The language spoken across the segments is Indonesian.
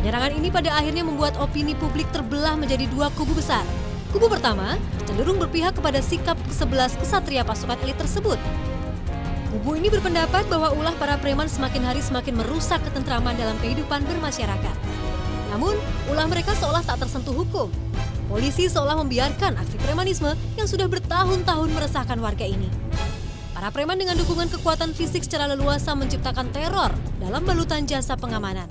Penyerangan ini pada akhirnya membuat opini publik terbelah menjadi dua kubu besar. Kubu pertama cenderung berpihak kepada sikap ke-11 kesatria pasukan elit tersebut. Kubu ini berpendapat bahwa ulah para preman semakin hari semakin merusak ketentraman dalam kehidupan bermasyarakat. Namun, ulah mereka seolah tak tersentuh hukum. Polisi seolah membiarkan aksi premanisme yang sudah bertahun-tahun meresahkan warga ini. Para preman dengan dukungan kekuatan fisik secara leluasa menciptakan teror dalam balutan jasa pengamanan.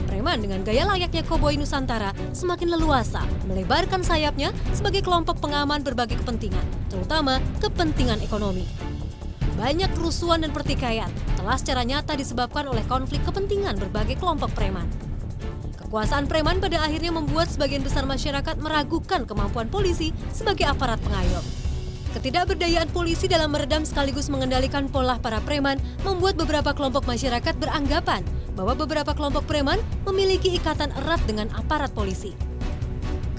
Preman dengan gaya layaknya koboi Nusantara semakin leluasa melebarkan sayapnya sebagai kelompok pengaman berbagai kepentingan, terutama kepentingan ekonomi. Banyak kerusuhan dan pertikaian telah secara nyata disebabkan oleh konflik kepentingan berbagai kelompok preman. Kekuasaan preman pada akhirnya membuat sebagian besar masyarakat meragukan kemampuan polisi sebagai aparat pengayom. Ketidakberdayaan polisi dalam meredam sekaligus mengendalikan pola para preman membuat beberapa kelompok masyarakat beranggapan bahwa beberapa kelompok preman memiliki ikatan erat dengan aparat polisi.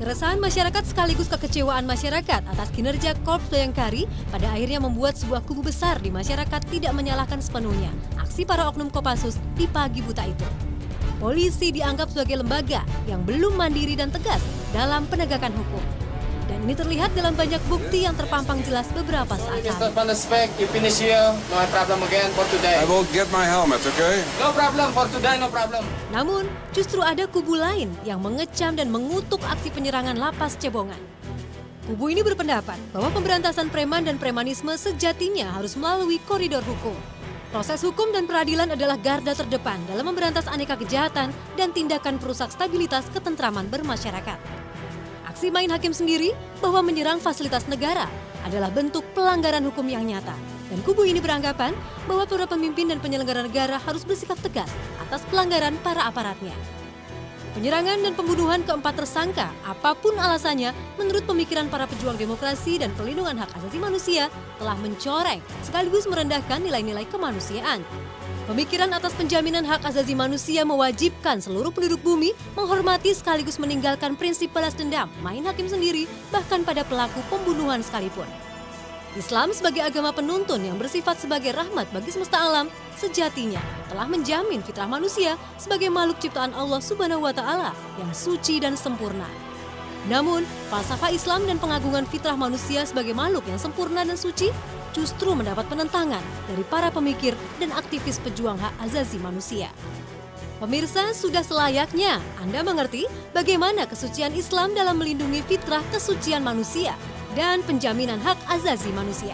Keresahan masyarakat sekaligus kekecewaan masyarakat atas kinerja Korps Bayangkari pada akhirnya membuat sebuah kubu besar di masyarakat tidak menyalahkan sepenuhnya aksi para oknum Kopassus di pagi buta itu. Polisi dianggap sebagai lembaga yang belum mandiri dan tegas dalam penegakan hukum. Dan ini terlihat dalam banyak bukti yang terpampang jelas beberapa saat lalu. Mr. Van der Spek, you finish here, no problem again for today. I will get my helmet, okay? No problem for today, no problem. Namun, justru ada kubu lain yang mengecam dan mengutuk aksi penyerangan lapas Cebongan. Kubu ini berpendapat bahwa pemberantasan preman dan premanisme sejatinya harus melalui koridor hukum. Proses hukum dan peradilan adalah garda terdepan dalam memberantas aneka kejahatan dan tindakan perusak stabilitas ketentraman bermasyarakat. Aksi main hakim sendiri bahwa menyerang fasilitas negara adalah bentuk pelanggaran hukum yang nyata. Dan kubu ini beranggapan bahwa para pemimpin dan penyelenggara negara harus bersikap tegas atas pelanggaran para aparatnya. Penyerangan dan pembunuhan keempat tersangka, apapun alasannya, menurut pemikiran para pejuang demokrasi dan perlindungan hak asasi manusia, telah mencoreng sekaligus merendahkan nilai-nilai kemanusiaan. Pemikiran atas penjaminan hak asasi manusia mewajibkan seluruh penduduk bumi menghormati sekaligus meninggalkan prinsip balas dendam, main hakim sendiri, bahkan pada pelaku pembunuhan sekalipun. Islam sebagai agama penuntun yang bersifat sebagai rahmat bagi semesta alam, sejatinya telah menjamin fitrah manusia sebagai makhluk ciptaan Allah Subhanahu wa Ta'ala yang suci dan sempurna. Namun, falsafah Islam dan pengagungan fitrah manusia sebagai makhluk yang sempurna dan suci justru mendapat penentangan dari para pemikir dan aktivis pejuang hak asasi manusia. Pemirsa, sudah selayaknya Anda mengerti bagaimana kesucian Islam dalam melindungi fitrah kesucian manusia dan penjaminan hak asasi manusia.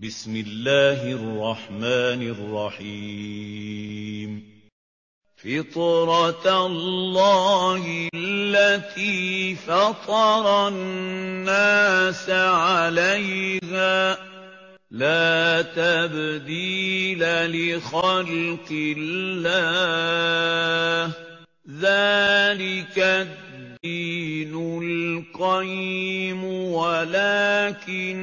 Bismillahirrahmanirrahim. فطرة الله التي فطر الناس عليها لا تبديل لخلق الله ذلك الدين القيم ولكن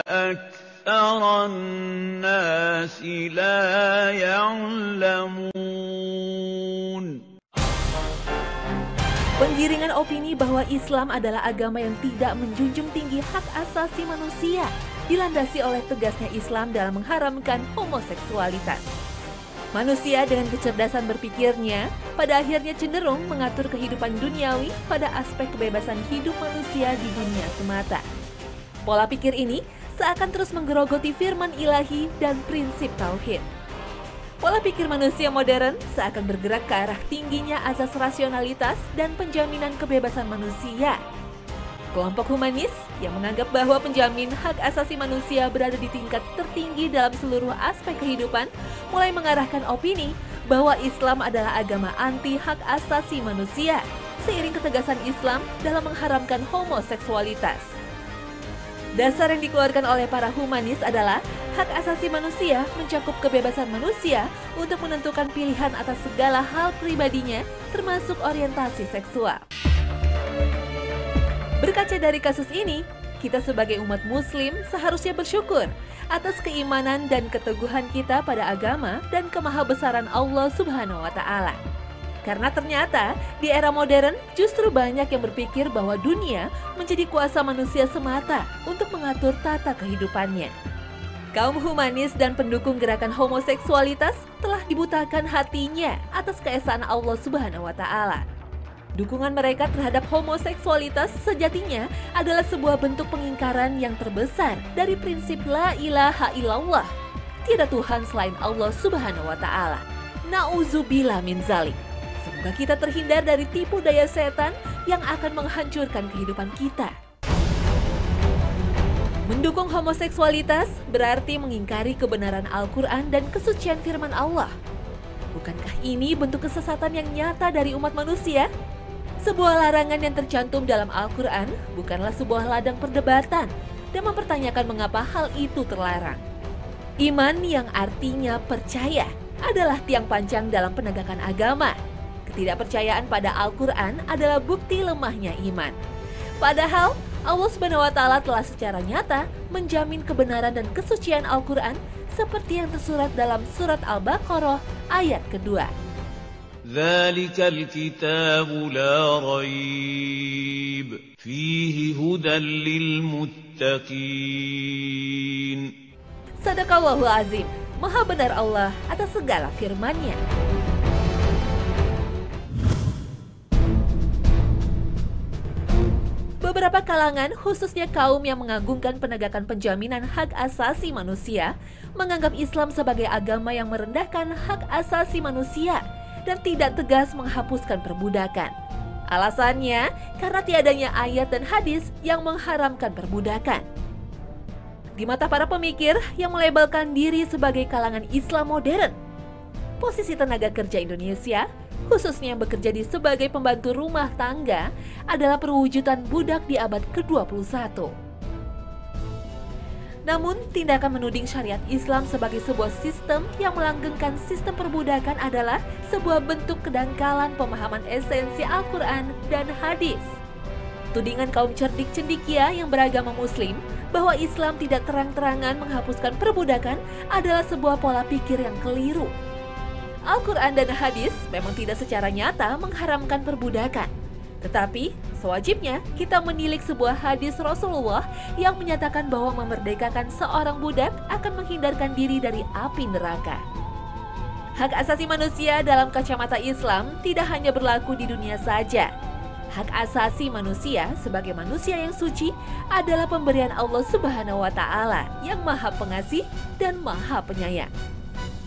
أكثر الناس لا يعلمون. Penggiringan opini bahwa Islam adalah agama yang tidak menjunjung tinggi hak asasi manusia dilandasi oleh tegasnya Islam dalam mengharamkan homoseksualitas. Manusia dengan kecerdasan berpikirnya pada akhirnya cenderung mengatur kehidupan duniawi pada aspek kebebasan hidup manusia di dunia semata. Pola pikir ini seakan terus menggerogoti firman ilahi dan prinsip tauhid. Pola pikir manusia modern seakan bergerak ke arah tingginya azas rasionalitas dan penjaminan kebebasan manusia. Kelompok humanis yang menganggap bahwa penjamin hak asasi manusia berada di tingkat tertinggi dalam seluruh aspek kehidupan, mulai mengarahkan opini bahwa Islam adalah agama anti hak asasi manusia, seiring ketegasan Islam dalam mengharamkan homoseksualitas. Dasar yang dikeluarkan oleh para humanis adalah hak asasi manusia mencakup kebebasan manusia untuk menentukan pilihan atas segala hal pribadinya, termasuk orientasi seksual. Berkaca dari kasus ini, kita sebagai umat muslim seharusnya bersyukur atas keimanan dan keteguhan kita pada agama dan kemahabesaran Allah Subhanahu wa Ta'ala. Karena ternyata di era modern justru banyak yang berpikir bahwa dunia menjadi kuasa manusia semata untuk mengatur tata kehidupannya. Kaum humanis dan pendukung gerakan homoseksualitas telah dibutakan hatinya atas keesaan Allah Subhanahu wa Ta'ala. Dukungan mereka terhadap homoseksualitas sejatinya adalah sebuah bentuk pengingkaran yang terbesar dari prinsip la ilaha illallah. Tiada Tuhan selain Allah Subhanahu wa Ta'ala. Na'udzubillah min zalik. Semoga kita terhindar dari tipu daya setan yang akan menghancurkan kehidupan kita. Mendukung homoseksualitas berarti mengingkari kebenaran Al-Quran dan kesucian firman Allah. Bukankah ini bentuk kesesatan yang nyata dari umat manusia? Sebuah larangan yang tercantum dalam Al-Quran bukanlah sebuah ladang perdebatan dan mempertanyakan mengapa hal itu terlarang. Iman yang artinya percaya adalah tiang panjang dalam penegakan agama. Ketidakpercayaan pada Al-Quran adalah bukti lemahnya iman. Padahal Allah Subhanahu wa Ta'ala telah secara nyata menjamin kebenaran dan kesucian Al-Quran seperti yang tersurat dalam surat Al-Baqarah ayat kedua. Dzalikal kitabu la raib fihi hudan lil muttaqin. Sadaqallahul azim. Maha benar Allah atas segala firman-Nya. Beberapa kalangan, khususnya kaum yang mengagungkan penegakan penjaminan hak asasi manusia, menganggap Islam sebagai agama yang merendahkan hak asasi manusia dan tidak tegas menghapuskan perbudakan. Alasannya, karena tiadanya ayat dan hadis yang mengharamkan perbudakan. Di mata para pemikir yang melabelkan diri sebagai kalangan Islam modern, posisi tenaga kerja Indonesia, khususnya yang bekerja sebagai pembantu rumah tangga, adalah perwujudan budak di abad ke-21. Namun, tindakan menuding syariat Islam sebagai sebuah sistem yang melanggengkan sistem perbudakan adalah sebuah bentuk kedangkalan pemahaman esensi Al-Quran dan hadis. Tudingan kaum cerdik cendekia yang beragama Muslim bahwa Islam tidak terang-terangan menghapuskan perbudakan adalah sebuah pola pikir yang keliru. Al-Quran dan hadis memang tidak secara nyata mengharamkan perbudakan. Tetapi, sewajibnya kita menilik sebuah hadis Rasulullah yang menyatakan bahwa memerdekakan seorang budak akan menghindarkan diri dari api neraka. Hak asasi manusia dalam kacamata Islam tidak hanya berlaku di dunia saja. Hak asasi manusia sebagai manusia yang suci adalah pemberian Allah Subhanahu wa Ta'ala yang Maha Pengasih dan Maha Penyayang.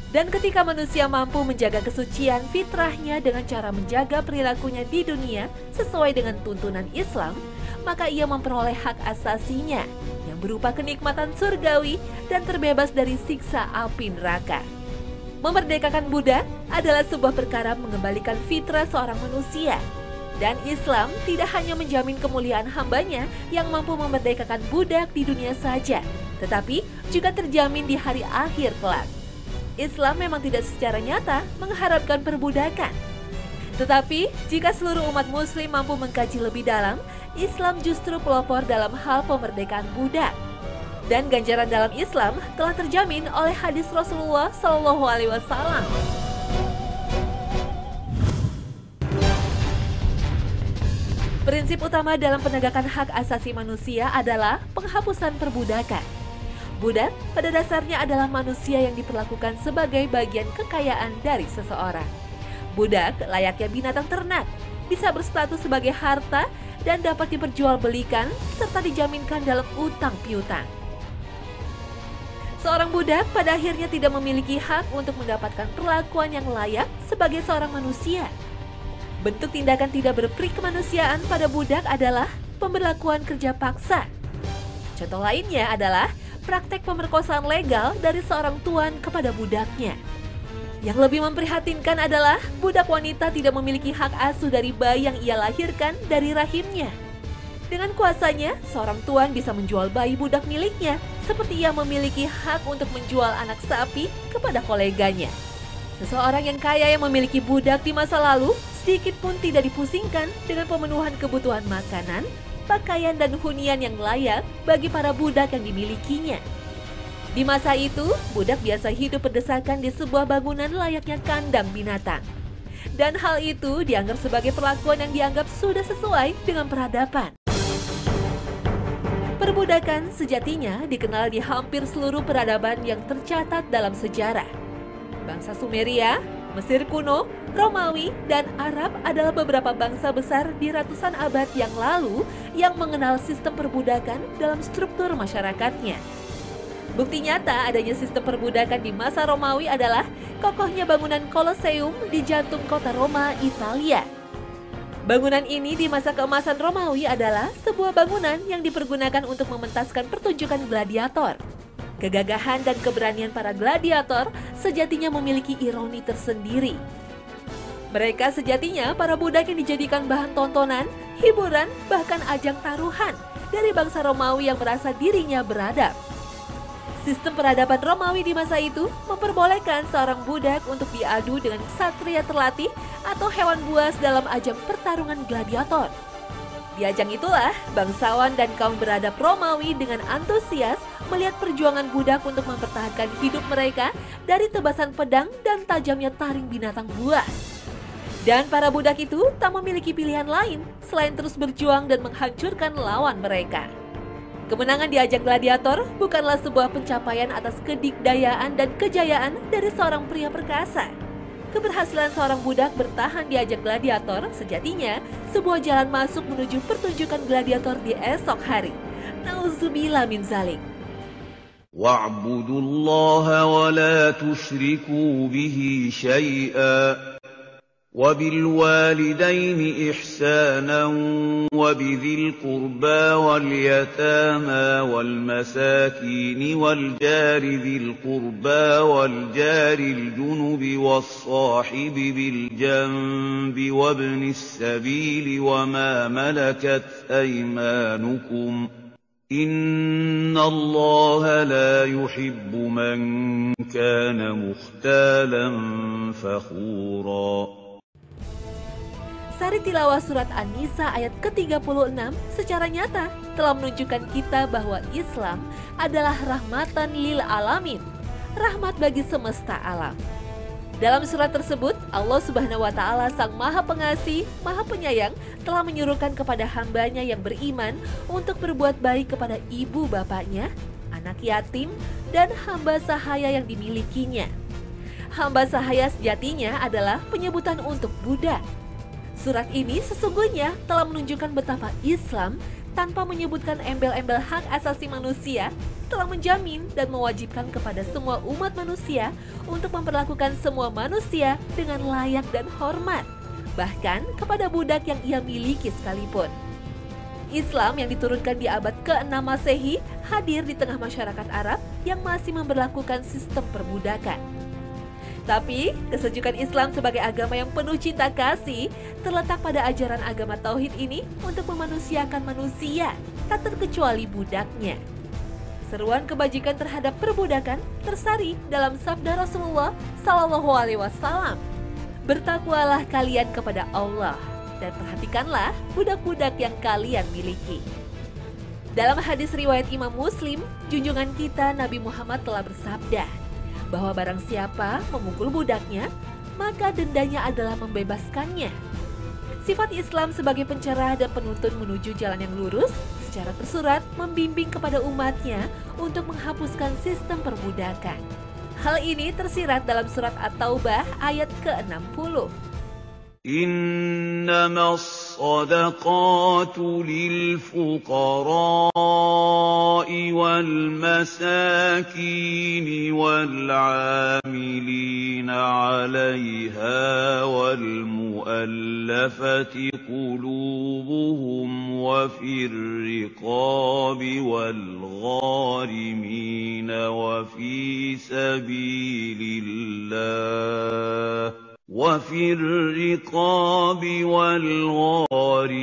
Dan ketika manusia mampu menjaga kesucian fitrahnya dengan cara menjaga perilakunya di dunia sesuai dengan tuntunan Islam, maka ia memperoleh hak asasinya yang berupa kenikmatan surgawi dan terbebas dari siksa api neraka. Memerdekakan budak adalah sebuah perkara mengembalikan fitrah seorang manusia. Dan Islam tidak hanya menjamin kemuliaan hambanya yang mampu memerdekakan budak di dunia saja, tetapi juga terjamin di hari akhir kelak. Islam memang tidak secara nyata mengharapkan perbudakan. Tetapi jika seluruh umat muslim mampu mengkaji lebih dalam, Islam justru pelopor dalam hal pemerdekaan budak. Dan ganjaran dalam Islam telah terjamin oleh hadis Rasulullah SAW. Prinsip utama dalam penegakan hak asasi manusia adalah penghapusan perbudakan. Budak pada dasarnya adalah manusia yang diperlakukan sebagai bagian kekayaan dari seseorang. Budak layaknya binatang ternak, bisa berstatus sebagai harta dan dapat diperjualbelikan serta dijaminkan dalam utang piutang. Seorang budak pada akhirnya tidak memiliki hak untuk mendapatkan perlakuan yang layak sebagai seorang manusia. Bentuk tindakan tidak berperi kemanusiaan pada budak adalah pemberlakuan kerja paksa. Contoh lainnya adalah praktek pemerkosaan legal dari seorang tuan kepada budaknya. Yang lebih memprihatinkan adalah budak wanita tidak memiliki hak asuh dari bayi yang ia lahirkan dari rahimnya. Dengan kuasanya, seorang tuan bisa menjual bayi budak miliknya, seperti ia memiliki hak untuk menjual anak sapi kepada koleganya. Seseorang yang kaya yang memiliki budak di masa lalu sedikit pun tidak dipusingkan dengan pemenuhan kebutuhan makanan, pakaian dan hunian yang layak bagi para budak yang dimilikinya. Di masa itu, budak biasa hidup berdesakan di sebuah bangunan layaknya kandang binatang. dan hal itu dianggap sebagai perlakuan yang dianggap sudah sesuai dengan peradaban. Perbudakan sejatinya dikenal di hampir seluruh peradaban yang tercatat dalam sejarah. Bangsa Sumeria, Mesir kuno, Romawi, dan Arab adalah beberapa bangsa besar di ratusan abad yang lalu yang mengenal sistem perbudakan dalam struktur masyarakatnya. Bukti nyata adanya sistem perbudakan di masa Romawi adalah kokohnya bangunan Colosseum di jantung kota Roma, Italia. Bangunan ini di masa keemasan Romawi adalah sebuah bangunan yang dipergunakan untuk mementaskan pertunjukan gladiator. Kegagahan dan keberanian para gladiator sejatinya memiliki ironi tersendiri. Mereka sejatinya para budak yang dijadikan bahan tontonan, hiburan, bahkan ajang taruhan dari bangsa Romawi yang merasa dirinya beradab. Sistem peradaban Romawi di masa itu memperbolehkan seorang budak untuk diadu dengan ksatria terlatih atau hewan buas dalam ajang pertarungan gladiator. Di ajang itulah, bangsawan dan kaum beradab Romawi dengan antusias melihat perjuangan budak untuk mempertahankan hidup mereka dari tebasan pedang dan tajamnya taring binatang buas. Dan para budak itu tak memiliki pilihan lain selain terus berjuang dan menghancurkan lawan mereka. Kemenangan di ajang gladiator bukanlah sebuah pencapaian atas kedikdayaan dan kejayaan dari seorang pria perkasa. Keberhasilan seorang budak bertahan di ajang gladiator sejatinya sebuah jalan masuk menuju pertunjukan gladiator di esok hari. Nauzubillah min zalik. وَاعْبُدُوا اللَّهَ وَلَا تُشْرِكُوا بِهِ شَيْئًا وَبِالْوَالِدَيْنِ إِحْسَانًا وَبِذِي الْقُرْبَى وَالْيَتَامَى وَالْمَسَاكِينِ وَالْجَارِ ذِي الْقُرْبَى وَالْجَارِ الْجُنُبِ وَالصَّاحِبِ بِالْجَنبِ وَابْنِ السَّبِيلِ وَمَا مَلَكَتْ أَيْمَانُكُمْ إِنَّ اللَّهَ لَا يُحِبُّ مَنْ كَانَ مُخْتَالًا فَخُورًا. Sari tilawah surat An-Nisa ayat ke-36 secara nyata telah menunjukkan kita bahwa Islam adalah rahmatan lil alamin, rahmat bagi semesta alam. Dalam surat tersebut, Allah Subhanahu wa Ta'ala, Sang Maha Pengasih, Maha Penyayang, telah menyuruhkan kepada hambanya yang beriman untuk berbuat baik kepada ibu bapaknya, anak yatim, dan hamba sahaya yang dimilikinya. Hamba sahaya sejatinya adalah penyebutan untuk budak. Surat ini sesungguhnya telah menunjukkan betapa Islam tanpa menyebutkan embel-embel hak asasi manusia telah menjamin dan mewajibkan kepada semua umat manusia untuk memperlakukan semua manusia dengan layak dan hormat, bahkan kepada budak yang ia miliki sekalipun. Islam yang diturunkan di abad ke-6 Masehi hadir di tengah masyarakat Arab yang masih memberlakukan sistem perbudakan. Tapi, kesejukan Islam sebagai agama yang penuh cinta kasih terletak pada ajaran agama Tauhid ini untuk memanusiakan manusia, tak terkecuali budaknya. Seruan kebajikan terhadap perbudakan tersari dalam sabda Rasulullah Sallallahu Alaihi Wasallam. Bertakwalah kalian kepada Allah dan perhatikanlah budak-budak yang kalian miliki. Dalam hadis riwayat Imam Muslim, junjungan kita Nabi Muhammad telah bersabda bahwa barang siapa memukul budaknya, maka dendanya adalah membebaskannya. Sifat Islam sebagai pencerah dan penuntun menuju jalan yang lurus secara tersurat membimbing kepada umatnya untuk menghapuskan sistem perbudakan. Hal ini tersirat dalam surat At-Taubah ayat ke-60. إنما الصدقات للفقراء والمساكين والعاملين عليها والمؤلفة قلوبهم وفي الرقاب والغارمين وفي سبيل الله وفي الرقاب والغارمين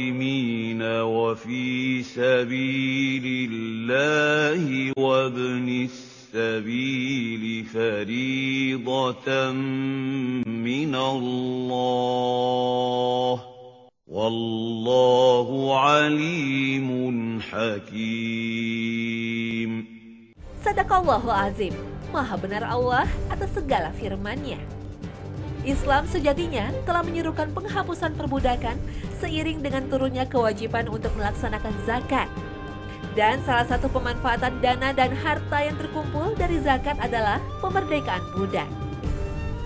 وفي سبيل الله وابن السبيل فريضة من الله والله عليم حكيم. Sadaqallahul Azim, Maha benar Allah atas segala firman-Nya. Islam sejatinya telah menyerukan penghapusan perbudakan seiring dengan turunnya kewajiban untuk melaksanakan zakat. Dan salah satu pemanfaatan dana dan harta yang terkumpul dari zakat adalah pemerdekaan budak.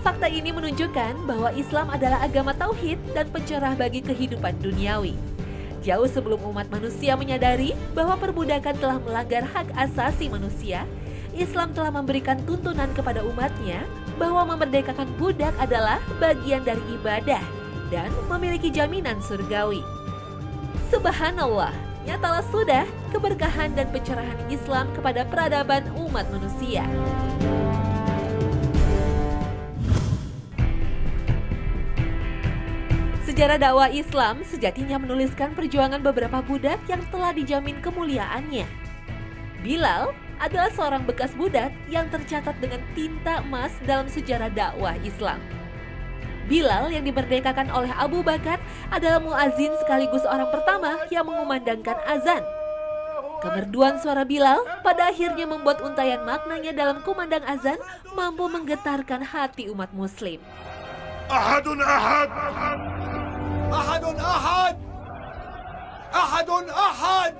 Fakta ini menunjukkan bahwa Islam adalah agama tauhid dan pencerah bagi kehidupan duniawi. Jauh sebelum umat manusia menyadari bahwa perbudakan telah melanggar hak asasi manusia, Islam telah memberikan tuntunan kepada umatnya bahwa memerdekakan budak adalah bagian dari ibadah dan memiliki jaminan surgawi. Subhanallah, nyatalah sudah keberkahan dan pencerahan Islam kepada peradaban umat manusia. Sejarah dakwah Islam sejatinya menuliskan perjuangan beberapa budak yang telah dijamin kemuliaannya. Bilal adalah seorang bekas budak yang tercatat dengan tinta emas dalam sejarah dakwah Islam. Bilal yang dimerdekakan oleh Abu Bakar adalah muazin sekaligus orang pertama yang mengumandangkan azan. Kemerduan suara Bilal pada akhirnya membuat untayan maknanya dalam kumandang azan mampu menggetarkan hati umat muslim. Ahadun ahad! Ahadun ahad! Ahadun ahad!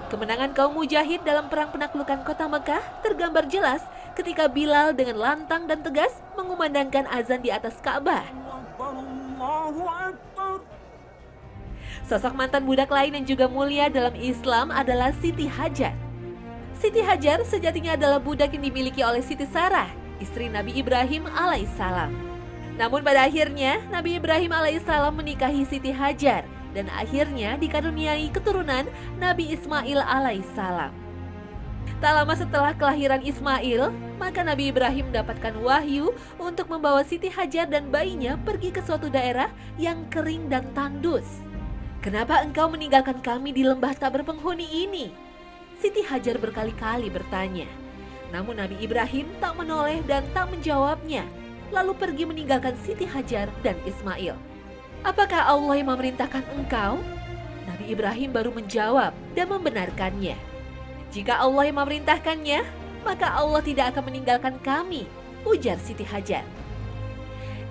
Kemenangan kaum mujahid dalam perang penaklukan kota Mekah tergambar jelas ketika Bilal dengan lantang dan tegas mengumandangkan azan di atas Ka'bah. Sosok mantan budak lain yang juga mulia dalam Islam adalah Siti Hajar. Siti Hajar sejatinya adalah budak yang dimiliki oleh Siti Sarah, istri Nabi Ibrahim alaihissalam. Namun pada akhirnya Nabi Ibrahim alaihissalam menikahi Siti Hajar dan akhirnya dikaruniai keturunan Nabi Ismail alaihissalam. Tak lama setelah kelahiran Ismail, maka Nabi Ibrahim mendapatkan wahyu untuk membawa Siti Hajar dan bayinya pergi ke suatu daerah yang kering dan tandus. "Kenapa engkau meninggalkan kami di lembah tak berpenghuni ini?" Siti Hajar berkali-kali bertanya. Namun Nabi Ibrahim tak menoleh dan tak menjawabnya, lalu pergi meninggalkan Siti Hajar dan Ismail. "Apakah Allah yang memerintahkan engkau?" Nabi Ibrahim baru menjawab dan membenarkannya. "Jika Allah yang memerintahkannya, maka Allah tidak akan meninggalkan kami," ujar Siti Hajar.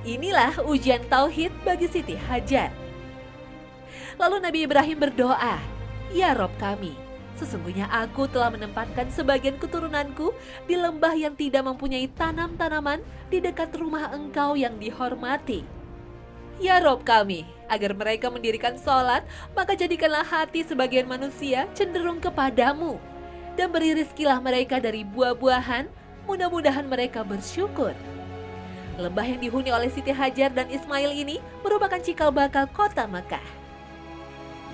Inilah ujian tauhid bagi Siti Hajar. Lalu Nabi Ibrahim berdoa, "Ya Rob kami, sesungguhnya aku telah menempatkan sebagian keturunanku di lembah yang tidak mempunyai tanam-tanaman di dekat rumah engkau yang dihormati. Ya Rob kami, agar mereka mendirikan sholat, maka jadikanlah hati sebagian manusia cenderung kepadamu. Dan beri rizkilah mereka dari buah-buahan, mudah-mudahan mereka bersyukur." Lembah yang dihuni oleh Siti Hajar dan Ismail ini merupakan cikal bakal kota Makkah.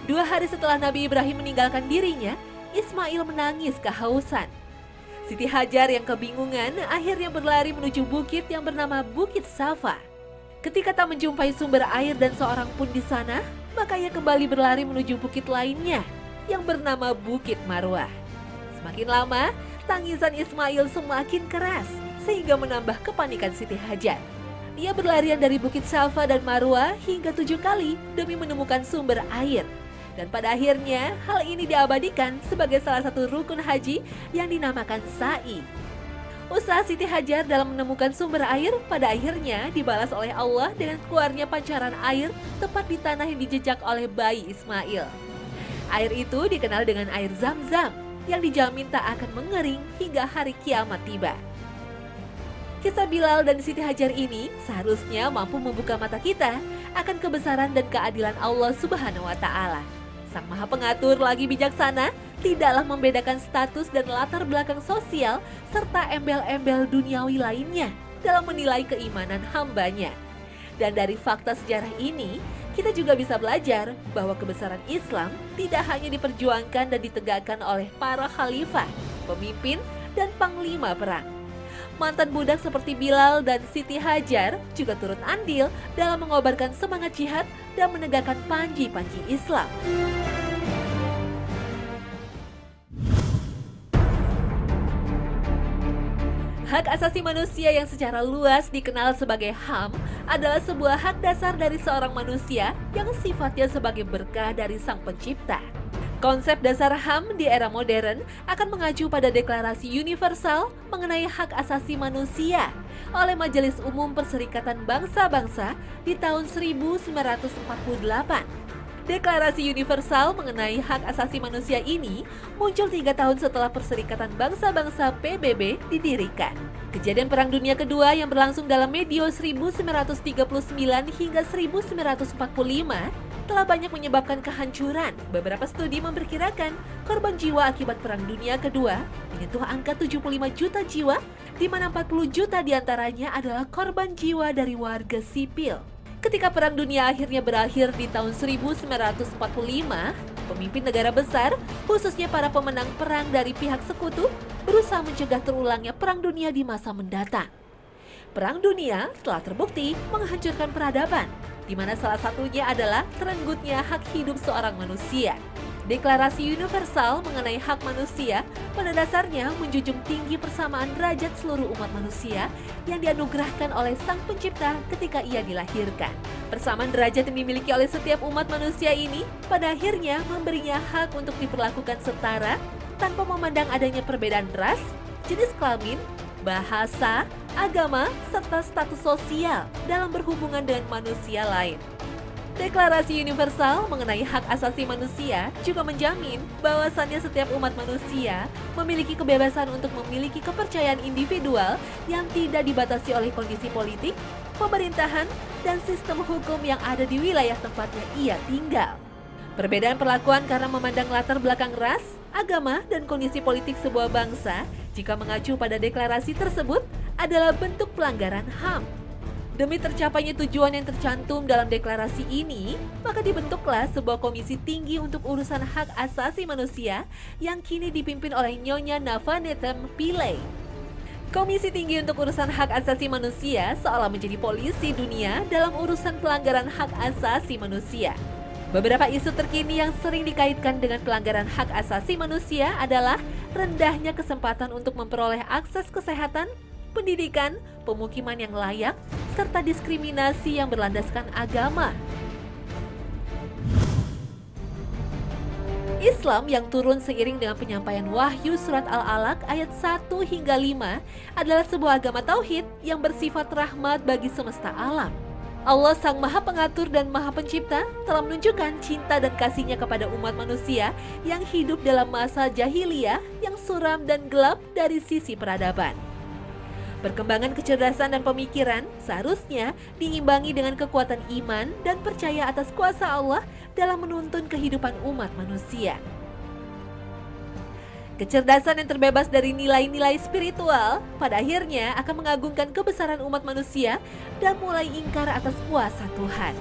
2 hari setelah Nabi Ibrahim meninggalkan dirinya, Ismail menangis kehausan. Siti Hajar yang kebingungan akhirnya berlari menuju bukit yang bernama Bukit Safa. Ketika tak menjumpai sumber air dan seorang pun di sana, maka ia kembali berlari menuju bukit lainnya yang bernama Bukit Marwah. Semakin lama, tangisan Ismail semakin keras sehingga menambah kepanikan Siti Hajar. Ia berlarian dari Bukit Safa dan Marwah hingga 7 kali demi menemukan sumber air. Dan pada akhirnya, hal ini diabadikan sebagai salah satu rukun haji yang dinamakan sa'i. Usaha Siti Hajar dalam menemukan sumber air pada akhirnya dibalas oleh Allah dengan keluarnya pancaran air tepat di tanah yang dijejak oleh bayi Ismail. Air itu dikenal dengan air Zam-Zam yang dijamin tak akan mengering hingga hari kiamat tiba. Kisah Bilal dan Siti Hajar ini seharusnya mampu membuka mata kita akan kebesaran dan keadilan Allah Subhanahu wa Ta'ala. Sang Maha Pengatur lagi bijaksana tidaklah membedakan status dan latar belakang sosial serta embel-embel duniawi lainnya dalam menilai keimanan hambanya. Dan dari fakta sejarah ini, kita juga bisa belajar bahwa kebesaran Islam tidak hanya diperjuangkan dan ditegakkan oleh para khalifah, pemimpin, dan panglima perang. Mantan budak seperti Bilal dan Siti Hajar juga turut andil dalam mengobarkan semangat jihad dan menegakkan panji-panji Islam. Hak asasi manusia yang secara luas dikenal sebagai HAM adalah sebuah hak dasar dari seorang manusia yang sifatnya sebagai berkah dari Sang Pencipta. Konsep dasar HAM di era modern akan mengacu pada Deklarasi Universal mengenai hak asasi manusia oleh Majelis Umum Perserikatan Bangsa-Bangsa di tahun 1948. Deklarasi Universal mengenai hak asasi manusia ini muncul 3 tahun setelah Perserikatan Bangsa-Bangsa PBB didirikan. Kejadian Perang Dunia Kedua yang berlangsung dalam medio 1939 hingga 1945 telah banyak menyebabkan kehancuran. Beberapa studi memperkirakan korban jiwa akibat Perang Dunia Kedua menyentuh angka 75 juta jiwa, di mana 40 juta diantaranya adalah korban jiwa dari warga sipil. Ketika Perang Dunia akhirnya berakhir di tahun 1945, pemimpin negara besar, khususnya para pemenang perang dari pihak sekutu, berusaha mencegah terulangnya Perang Dunia di masa mendatang. Perang Dunia telah terbukti menghancurkan peradaban, di mana salah satunya adalah terenggutnya hak hidup seorang manusia. Deklarasi Universal mengenai hak manusia pada dasarnya menjunjung tinggi persamaan derajat seluruh umat manusia yang dianugerahkan oleh Sang Pencipta ketika ia dilahirkan. Persamaan derajat yang dimiliki oleh setiap umat manusia ini pada akhirnya memberinya hak untuk diperlakukan setara tanpa memandang adanya perbedaan ras, jenis kelamin, bahasa, agama, serta status sosial dalam berhubungan dengan manusia lain. Deklarasi Universal mengenai hak asasi manusia juga menjamin bahwasannya setiap umat manusia memiliki kebebasan untuk memiliki kepercayaan individual yang tidak dibatasi oleh kondisi politik, pemerintahan, dan sistem hukum yang ada di wilayah tempatnya ia tinggal. Perbedaan perlakuan karena memandang latar belakang ras, agama, dan kondisi politik sebuah bangsa jika mengacu pada deklarasi tersebut adalah bentuk pelanggaran HAM. Demi tercapainya tujuan yang tercantum dalam deklarasi ini, maka dibentuklah sebuah komisi tinggi untuk urusan hak asasi manusia yang kini dipimpin oleh Nyonya Navanetem Pillay. Komisi Tinggi untuk Urusan Hak Asasi Manusia seolah menjadi polisi dunia dalam urusan pelanggaran hak asasi manusia. Beberapa isu terkini yang sering dikaitkan dengan pelanggaran hak asasi manusia adalah rendahnya kesempatan untuk memperoleh akses kesehatan, pendidikan, pemukiman yang layak, serta diskriminasi yang berlandaskan agama. Islam yang turun seiring dengan penyampaian wahyu surat Al-Alaq ayat 1 hingga 5 adalah sebuah agama tauhid yang bersifat rahmat bagi semesta alam. Allah Sang Maha Pengatur dan Maha Pencipta telah menunjukkan cinta dan kasih-Nya kepada umat manusia yang hidup dalam masa jahiliyah yang suram dan gelap dari sisi peradaban. Perkembangan kecerdasan dan pemikiran seharusnya diimbangi dengan kekuatan iman dan percaya atas kuasa Allah dalam menuntun kehidupan umat manusia. Kecerdasan yang terbebas dari nilai-nilai spiritual pada akhirnya akan mengagungkan kebesaran umat manusia dan mulai ingkar atas kuasa Tuhan.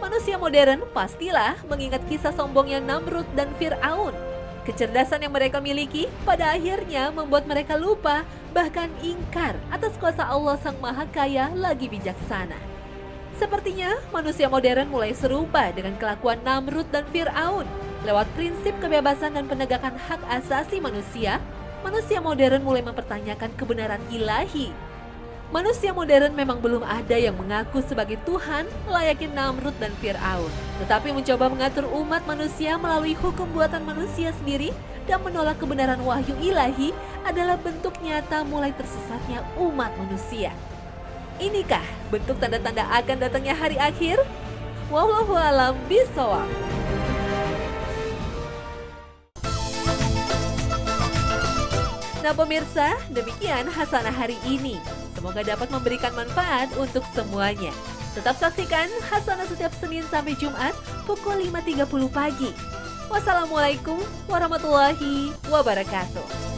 Manusia modern pastilah mengingat kisah sombongnya Namrud dan Fir'aun. Kecerdasan yang mereka miliki pada akhirnya membuat mereka lupa, bahkan ingkar atas kuasa Allah Sang Maha Kaya lagi bijaksana. Sepertinya manusia modern mulai serupa dengan kelakuan Namrud dan Fir'aun. Lewat prinsip kebebasan dan penegakan hak asasi manusia modern mulai mempertanyakan kebenaran ilahi. Manusia modern memang belum ada yang mengaku sebagai Tuhan layaknya Namrud dan Fir'aun, tetapi mencoba mengatur umat manusia melalui hukum buatan manusia sendiri dan menolak kebenaran wahyu ilahi adalah bentuk nyata mulai tersesatnya umat manusia. Inikah bentuk tanda-tanda akan datangnya hari akhir? Wallahu a'lam bishawab. Nah pemirsa, demikian Hasanah hari ini. Semoga dapat memberikan manfaat untuk semuanya. Tetap saksikan Hasanah setiap Senin sampai Jumat pukul 5.30 pagi. Wassalamualaikum warahmatullahi wabarakatuh.